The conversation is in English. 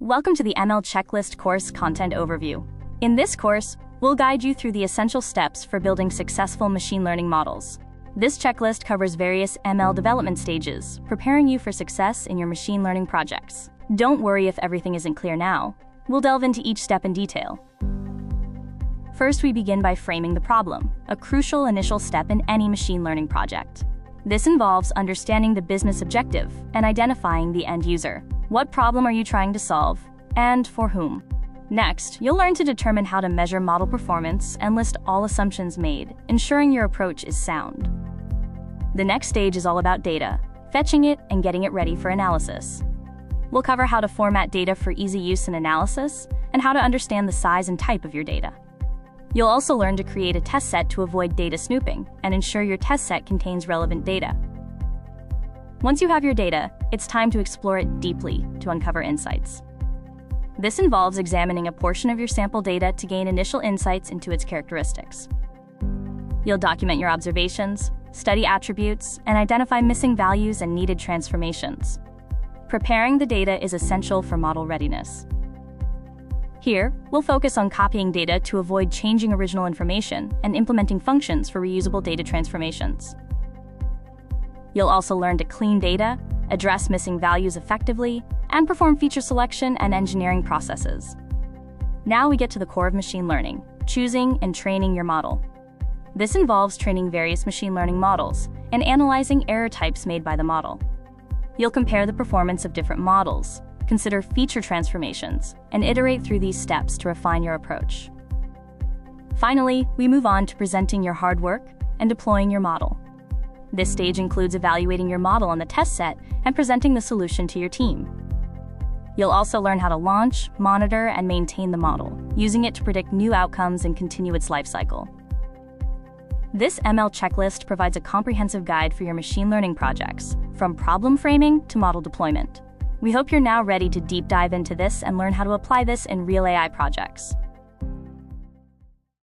Welcome to the ML Checklist course content overview. In this course, we'll guide you through the essential steps for building successful machine learning models. This checklist covers various ML development stages, preparing you for success in your machine learning projects. Don't worry if everything isn't clear now. We'll delve into each step in detail. First, we begin by framing the problem, a crucial initial step in any machine learning project. This involves understanding the business objective and identifying the end user. What problem are you trying to solve, and for whom? Next, you'll learn to determine how to measure model performance and list all assumptions made, ensuring your approach is sound. The next stage is all about data, fetching it and getting it ready for analysis. We'll cover how to format data for easy use and analysis, and how to understand the size and type of your data. You'll also learn to create a test set to avoid data snooping and ensure your test set contains relevant data. Once you have your data, it's time to explore it deeply to uncover insights. This involves examining a portion of your sample data to gain initial insights into its characteristics. You'll document your observations, study attributes, and identify missing values and needed transformations. Preparing the data is essential for model readiness. Here, we'll focus on copying data to avoid changing original information and implementing functions for reusable data transformations. You'll also learn to clean data, address missing values effectively, and perform feature selection and engineering processes. Now we get to the core of machine learning, choosing and training your model. This involves training various machine learning models and analyzing error types made by the model. You'll compare the performance of different models, consider feature transformations, and iterate through these steps to refine your approach. Finally, we move on to presenting your hard work and deploying your model. This stage includes evaluating your model on the test set and presenting the solution to your team. You'll also learn how to launch, monitor, and maintain the model, using it to predict new outcomes and continue its lifecycle. This ML checklist provides a comprehensive guide for your machine learning projects, from problem framing to model deployment. We hope you're now ready to deep dive into this and learn how to apply this in real AI projects.